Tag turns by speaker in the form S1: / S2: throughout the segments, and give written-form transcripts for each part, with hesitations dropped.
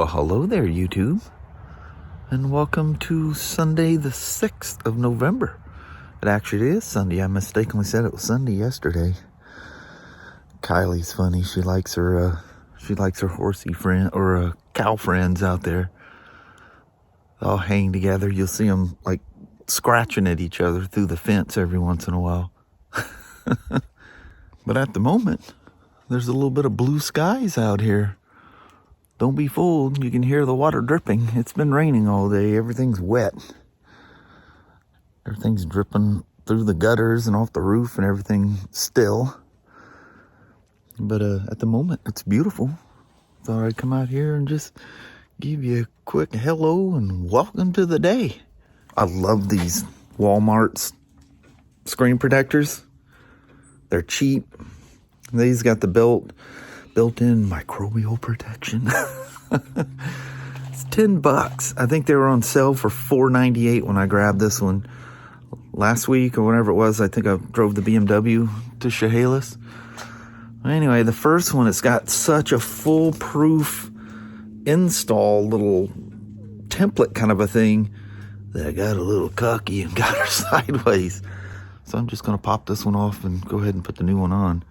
S1: Well, hello there, YouTube, and welcome to Sunday the 6th of November. It actually is Sunday. I mistakenly said it was Sunday yesterday. Kylie's funny. She likes her horsey friend or cow friends out there. They all hang together. You'll see them like scratching at each other through the fence every once in a while. But at the moment, there's a little bit of blue skies out here. Don't be fooled. You can hear the water dripping. It's been raining all day. Everything's wet. Everything's dripping through the gutters and off the roof and everything still. But at the moment, it's beautiful. Thought I'd come out here and just give you a quick hello and welcome to the day. I love these Walmart's screen protectors. They're cheap. These got the built-in microbial protection. It's $10. I think they were on sale for $4.98 when I grabbed this one last week or whatever it was. I think I drove the BMW to Chehalis. Anyway, the first one, it's got such a foolproof install little template kind of a thing that I got a little cocky and got her sideways. So I'm just going to pop this one off and go ahead and put the new one on.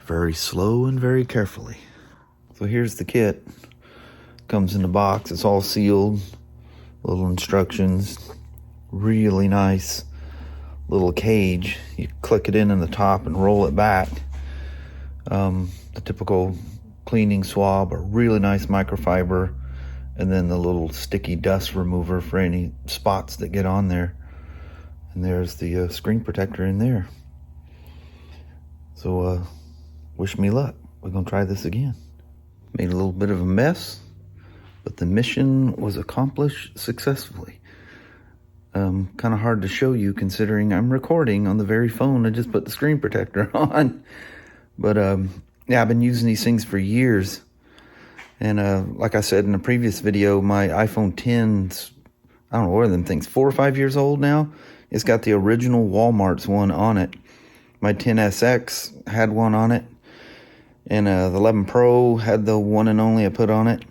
S1: Very slow and very carefully. So here's the kit. Comes in the box. It's all sealed. Little instructions. Really nice little cage. You click it in the top and roll it back. The typical cleaning swab, a really nice microfiber, and then the little sticky dust remover for any spots that get on there. And there's the screen protector in there. So wish me luck. We're gonna try this again. Made a little bit of a mess, but the mission was accomplished successfully. Kind of hard to show you considering I'm recording on the very phone I just put the screen protector on. But yeah, I've been using these things for years. And like I said in a previous video, my iPhone 10's, I don't know, what are them things, 4 or 5 years old now? It's got the original Walmart's one on it. My 10SX had one on it. And the 11 Pro had the one and only I put on it.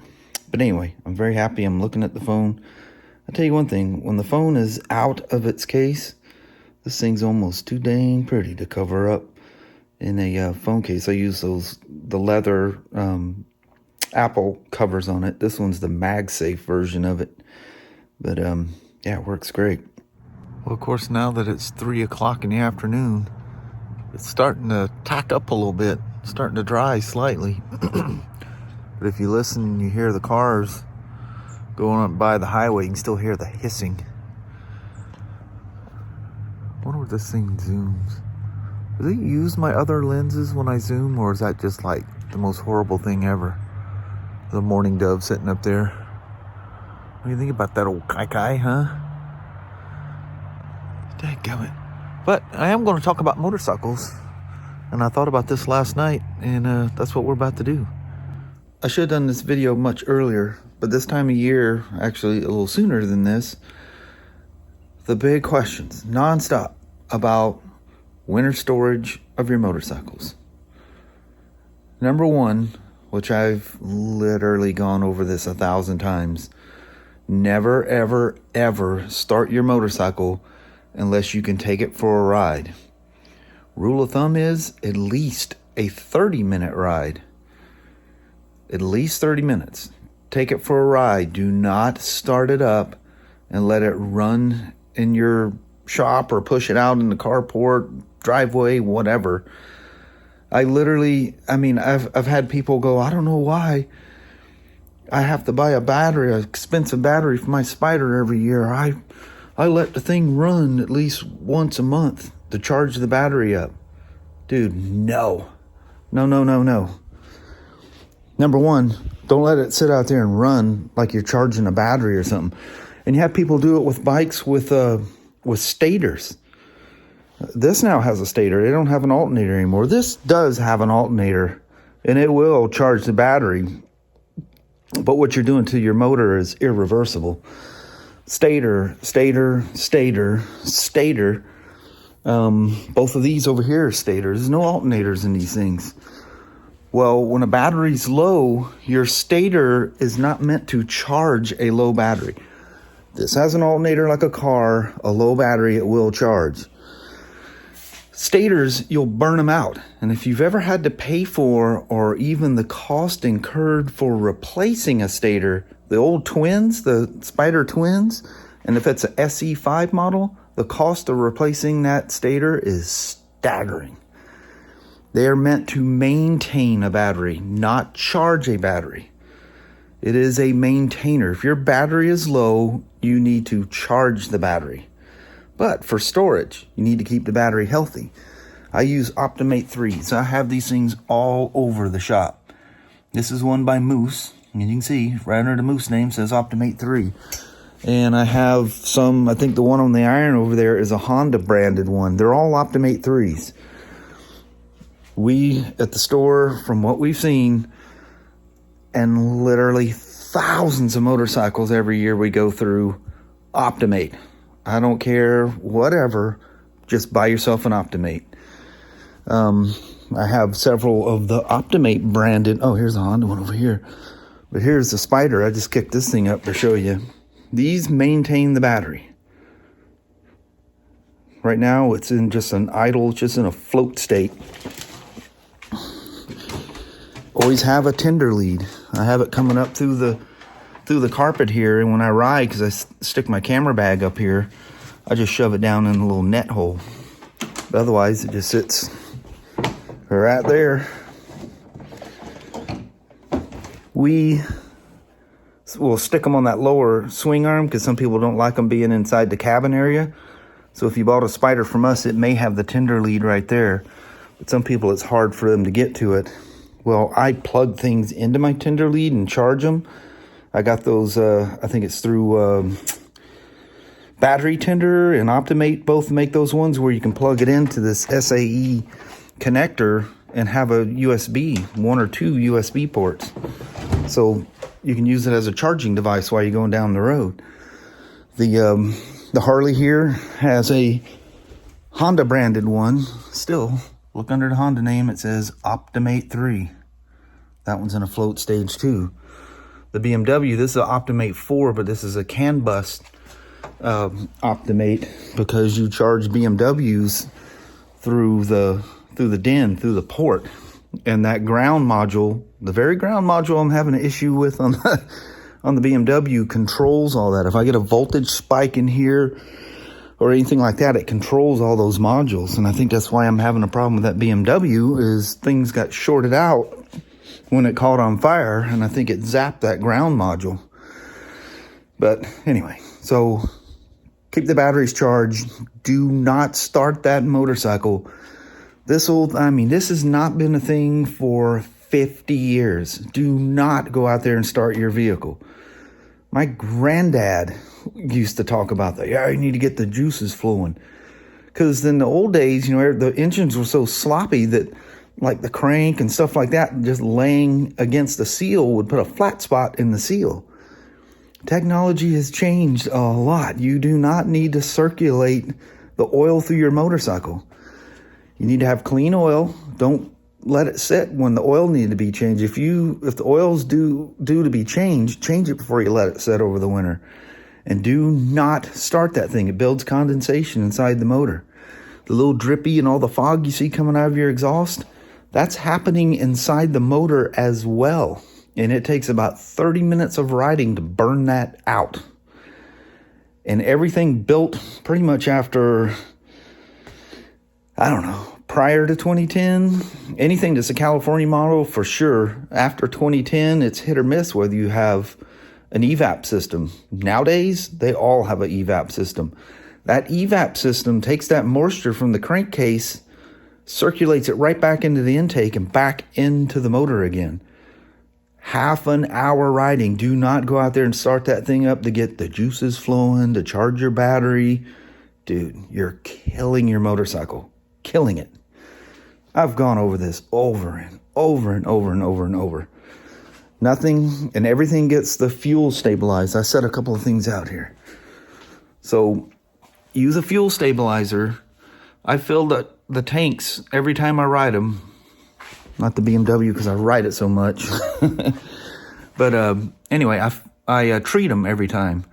S1: But anyway, I'm very happy. I'm looking at the phone. I'll tell you one thing. When the phone is out of its case, this thing's almost too dang pretty to cover up in a phone case. I use the leather Apple covers on it. This one's the MagSafe version of it. But yeah, it works great. Well, of course, now that it's 3 o'clock in the afternoon, it's starting to tack up a little bit. Starting to dry slightly. But if you listen, you hear the cars going up by the highway. You can still hear the hissing. I wonder if this thing zooms. Does it use my other lenses when I zoom, or is that just like the most horrible thing ever? The mourning dove sitting up there. What do you think about that old kai, huh? Dadgummit. But I am going to talk about motorcycles. And I thought about this last night, and that's what we're about to do. I should have done this video much earlier, but this time of year, actually a little sooner than this, the big questions, nonstop, about winter storage of your motorcycles. Number one, which I've literally gone over this 1,000 times, never, ever, ever start your motorcycle unless you can take it for a ride. Rule of thumb is at least a 30-minute ride. At least 30 minutes. Take it for a ride. Do not start it up and let it run in your shop or push it out in the carport, driveway, whatever. I've had people go, I don't know why I have to buy an expensive battery for my Spyder every year. I let the thing run at least once a month to charge the battery up. Dude, no. No. Number one, don't let it sit out there and run like you're charging a battery or something. And you have people do it with bikes with stators. This now has a stator. They don't have an alternator anymore. This does have an alternator, and it will charge the battery. But what you're doing to your motor is irreversible. Stator. Both of these over here are stators. There's no alternators in these things. Well, when a battery's low, your stator is not meant to charge a low battery. This has an alternator like a car, a low battery, it will charge. Stators, you'll burn them out. And if you've ever had to pay for, or even the cost incurred for replacing a stator, the old twins, the Spyder twins, and if it's a SE5 model, the cost of replacing that stator is staggering. They are meant to maintain a battery, not charge a battery. It is a maintainer. If your battery is low, you need to charge the battery. But for storage, you need to keep the battery healthy. I use Optimate 3s. I have these things all over the shop. This is one by Moose. And you can see right under the Moose name says Optimate 3. And I have some, I think the one on the iron over there is a Honda branded one. They're all Optimate 3s. We, at the store, from what we've seen, and literally thousands of motorcycles every year we go through, Optimate. I don't care, whatever, just buy yourself an Optimate. I have several of the Optimate branded, oh, here's a Honda one over here. But here's the Spyder. I just kicked this thing up to show you. These maintain the battery. Right now, it's in just an idle, just in a float state. Always have a tender lead. I have it coming up through the carpet here, and when I ride, because I stick my camera bag up here, I just shove it down in a little net hole. But otherwise, it just sits right there. We will stick them on that lower swing arm because some people don't like them being inside the cabin area. So if you bought a Spyder from us, it may have the tender lead right there. But some people, it's hard for them to get to it. Well, I plug things into my tender lead and charge them. I got those, I think it's through Battery Tender and Optimate both make those ones where you can plug it into this SAE connector and have a USB, 1 or 2 USB ports. So you can use it as a charging device while you're going down the road. The Harley here has a Honda branded one. Still, look under the Honda name, it says Optimate 3. That one's in a float stage too. The BMW, this is an Optimate 4, but this is a CAN bus Optimate because you charge BMWs through the DIN, through the port. And that ground module, the very ground module I'm having an issue with on the BMW controls all that. If I get a voltage spike in here or anything like that, it controls all those modules. And I think that's why I'm having a problem with that BMW is things got shorted out when it caught on fire, and I think it zapped that ground module. But anyway, so keep the batteries charged. Do not start that motorcycle. This has not been a thing for 50 years. Do not go out there and start your vehicle. My granddad used to talk about that. Yeah, you need to get the juices flowing. Because in the old days, the engines were so sloppy that like the crank and stuff like that, just laying against the seal would put a flat spot in the seal. Technology has changed a lot. You do not need to circulate the oil through your motorcycle. You need to have clean oil. Don't let it sit when the oil needs to be changed. If the oil's due to be changed, change it before you let it sit over the winter. And do not start that thing. It builds condensation inside the motor. The little drippy and all the fog you see coming out of your exhaust, that's happening inside the motor as well. And it takes about 30 minutes of riding to burn that out. And everything built pretty much after, I don't know, prior to 2010, anything that's a California model for sure. After 2010, it's hit or miss whether you have an evap system. Nowadays, they all have an evap system. That evap system takes that moisture from the crankcase, circulates it right back into the intake and back into the motor again. Half an hour riding. Do not go out there and start that thing up to get the juices flowing, to charge your battery. Dude, you're killing your motorcycle. Killing it. I've gone over this over and over and over and over and over. Nothing and everything gets the fuel stabilized. I set a couple of things out here. So use a fuel stabilizer. I fill the tanks every time I ride them. not the BMW because I ride it so much. But anyway, I treat them every time.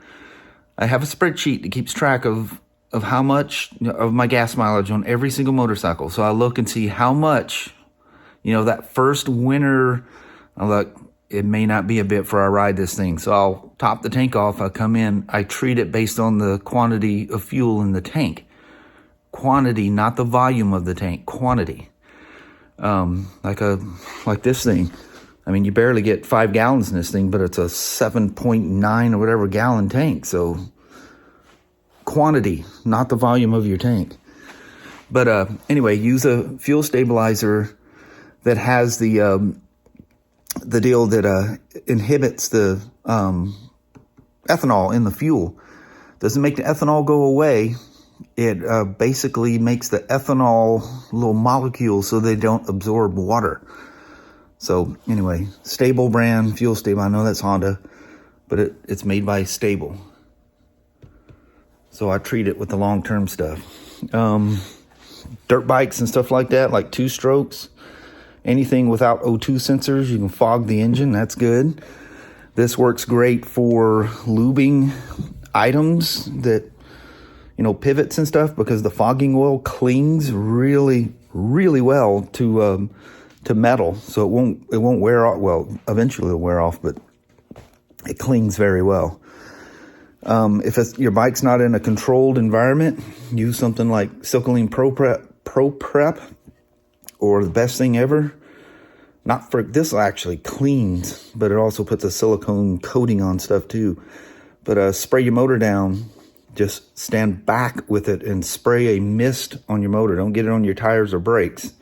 S1: I have a spreadsheet that keeps track of how much of my gas mileage on every single motorcycle. So I look and see how much, that first winter, I'm like, it may not be a bit for I ride this thing. So I'll top the tank off. I come in, I treat it based on the quantity of fuel in the tank. Quantity, not the volume of the tank, quantity. Like this thing. I mean, you barely get 5 gallons in this thing, but it's a 7.9 or whatever gallon tank. So quantity, not the volume of your tank. But anyway, use a fuel stabilizer that has the deal that inhibits the ethanol in the fuel. Doesn't make the ethanol go away. It basically makes the ethanol little molecules so they don't absorb water. So anyway, Stable brand, fuel stable. I know that's Honda, but it's made by Stable. So I treat it with the long-term stuff. Dirt bikes and stuff like that, like 2-strokes. Anything without O2 sensors, you can fog the engine. That's good. This works great for lubing items that, pivots and stuff, because the fogging oil clings really, really well to metal. So it won't wear off. Well, eventually it'll wear off, but it clings very well. If your bike's not in a controlled environment, use something like Silcoline Pro Prep, or the best thing ever. Not for this, actually cleans, but it also puts a silicone coating on stuff too. But spray your motor down. Just stand back with it and spray a mist on your motor. Don't get it on your tires or brakes.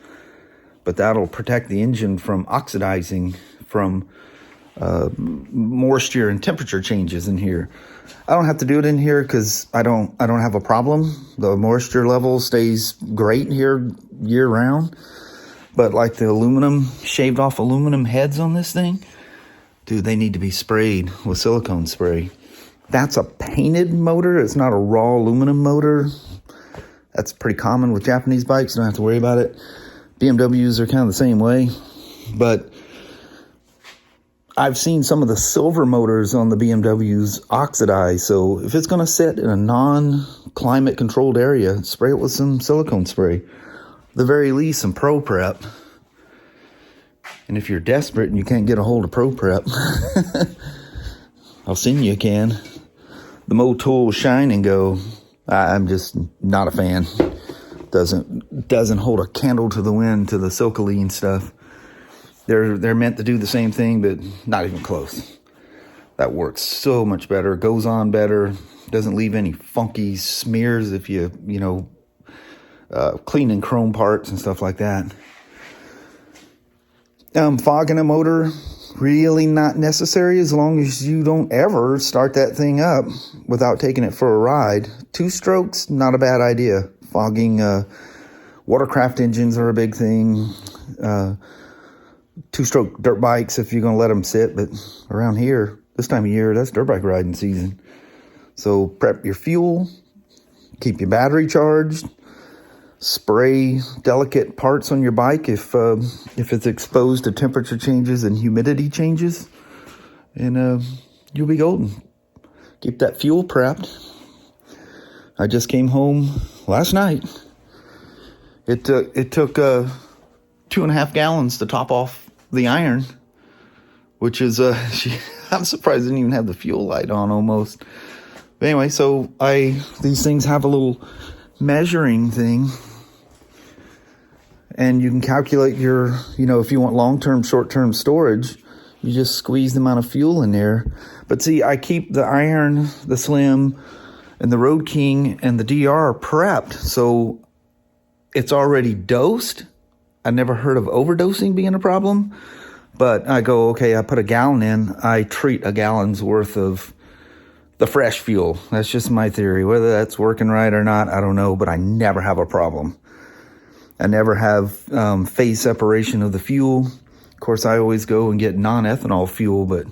S1: But that'll protect the engine from oxidizing from moisture and temperature changes in here. I don't have to do it in here because I don't have a problem. The moisture level stays great here year round. But like the aluminum, shaved off aluminum heads on this thing, dude, they need to be sprayed with silicone spray. That's a painted motor. It's not a raw aluminum motor. That's pretty common with Japanese bikes. You don't have to worry about it. BMWs are kind of the same way. But I've seen some of the silver motors on the BMWs oxidize. So if it's going to sit in a non-climate controlled area, spray it with some silicone spray. At the very least, some Pro Prep. And if you're desperate and you can't get a hold of Pro Prep, I'll send you a can. The Motul Shine and Go, I'm just not a fan. Doesn't hold a candle to the wind to the Silcoline stuff. They're meant to do the same thing, but not even close. That works so much better, goes on better, doesn't leave any funky smears if you cleaning chrome parts and stuff like that. Fogging a motor, really not necessary as long as you don't ever start that thing up without taking it for a ride. 2-strokes, not a bad idea. Fogging watercraft engines are a big thing. 2-stroke dirt bikes if you're going to let them sit. But around here, this time of year, that's dirt bike riding season. So prep your fuel, keep your battery charged, spray delicate parts on your bike if it's exposed to temperature changes and humidity changes, and you'll be golden. Keep that fuel prepped. I just came home last night. It took 2.5 gallons to top off the iron, which is I'm surprised I didn't even have the fuel light on almost. But anyway, so these things have a little measuring thing. And you can calculate your, if you want long-term, short-term storage, you just squeeze the amount of fuel in there. But see, I keep the iron, the slim, and the Road King, and the DR prepped. So it's already dosed. I never heard of overdosing being a problem. But I go, okay, I put a gallon in. I treat a gallon's worth of the fresh fuel. That's just my theory. Whether that's working right or not, I don't know. But I never have a problem. I never have phase separation of the fuel. Of course, I always go and get non-ethanol fuel, but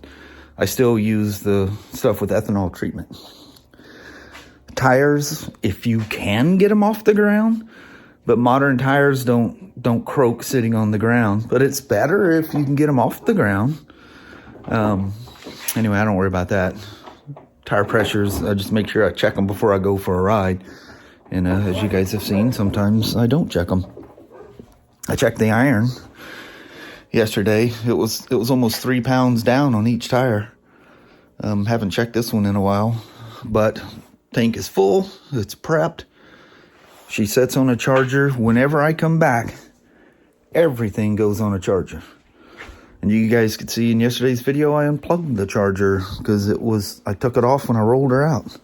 S1: I still use the stuff with ethanol treatment. Tires, if you can get them off the ground, But modern tires don't croak sitting on the ground. But it's better if you can get them off the ground. Anyway, I don't worry about that. Tire pressures, I just make sure I check them before I go for a ride. And as you guys have seen, sometimes I don't check them. I checked the iron yesterday. It was almost 3 pounds down on each tire. Haven't checked this one in a while, but tank is full. It's prepped. She sets on a charger. Whenever I come back, everything goes on a charger. And you guys could see in yesterday's video, I unplugged the charger because I took it off when I rolled her out.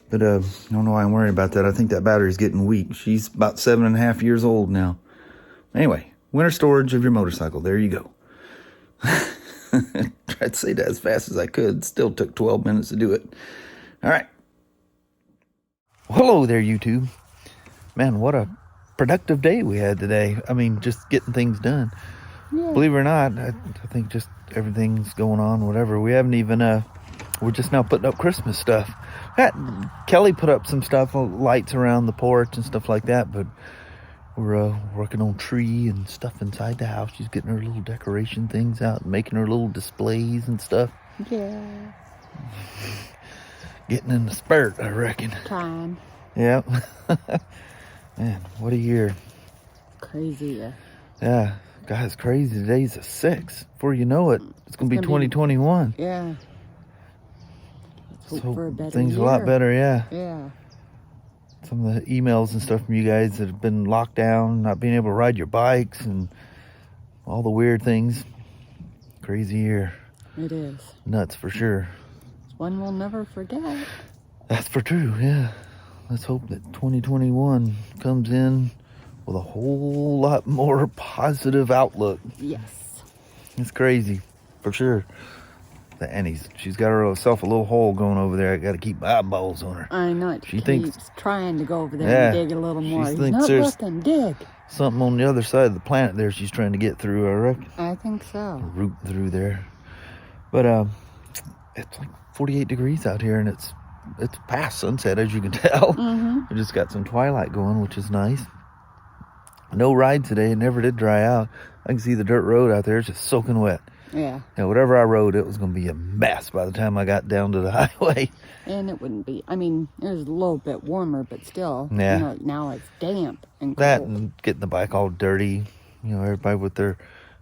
S1: But I don't know why I'm worried about that. I think that battery's getting weak. She's about 7.5 years old now. Anyway, winter storage of your motorcycle. There you go. Tried to say that as fast as I could. Still took 12 minutes to do it. All right. Well, hello there, YouTube. Man, what a productive day we had today. I mean, just getting things done. Yeah. Believe it or not, I think just everything's going on, whatever. We haven't even, we're just now putting up Christmas stuff. Kelly put up some stuff, lights around the porch and stuff like that, but we're working on tree and stuff inside the house. She's getting her little decoration things out, making her little displays and stuff.
S2: Yeah.
S1: Getting in the spirit, I reckon.
S2: Time.
S1: Yeah. Man, what a year.
S2: Crazy.
S1: Yeah. God, it's crazy. Today's the 6th. Before you know it, it's going to be 2021.
S2: Yeah. Let's hope for a better
S1: things
S2: year.
S1: A lot better, yeah.
S2: Yeah.
S1: Some of the emails and stuff from you guys that have been locked down, not being able to ride your bikes and all the weird things. Crazy year.
S2: It is.
S1: Nuts for sure.
S2: It's one we'll never forget.
S1: That's for true, yeah. Let's hope that 2021 comes in with a whole lot more positive outlook.
S2: Yes.
S1: It's crazy, for sure. The Annie's, she's got herself a little hole going over there. I got to keep my eyeballs on her.
S2: I know it. She keeps trying to go over there and dig a little more.
S1: She
S2: He's
S1: thinks
S2: not
S1: there's
S2: looking. Dig.
S1: Something on the other side of the planet there she's trying to get through, I reckon.
S2: I think so.
S1: Root through there. But it's like 48 degrees out here, and it's past sunset, as you can tell. We just got some twilight going, which is nice. No ride today. It never did dry out. I can see the dirt road out there. It's just soaking wet.
S2: Yeah.
S1: And whatever I rode, it was going to be a mess by the time I got down to the highway.
S2: And it wouldn't be. I mean, it was a little bit warmer, but still.
S1: Yeah.
S2: You know, now it's damp and cold.
S1: That and getting the bike all dirty. You know, everybody with their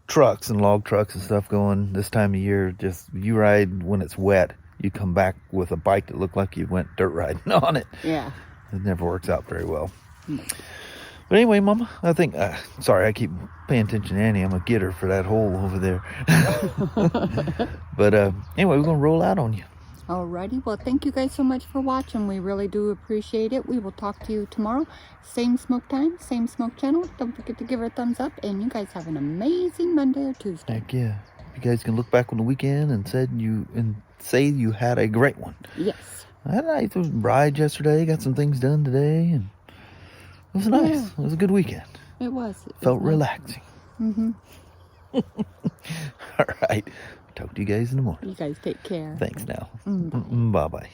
S1: trucks and log trucks and stuff going this time of year. Just, you ride when it's wet. You come back with a bike that looked like you went dirt riding on it.
S2: Yeah.
S1: It never works out very well. But anyway, Mama, I think, sorry, I keep paying attention to Annie. I'm going to get her for that hole over there. But anyway, we're going to roll out on you.
S2: Alrighty, well, thank you guys so much for watching. We really do appreciate it. We will talk to you tomorrow. Same smoke time, same smoke channel. Don't forget to give her a thumbs up. And you guys have an amazing Monday or Tuesday.
S1: Heck yeah. You guys can look back on the weekend and say you had a great one.
S2: Yes.
S1: I had a nice ride yesterday. Got some things done today. And it was nice. Yeah. It was a good weekend.
S2: It was.
S1: Felt relaxing. All right. Talk to you guys in the morning.
S2: You guys take care.
S1: Thanks now. Bye-bye.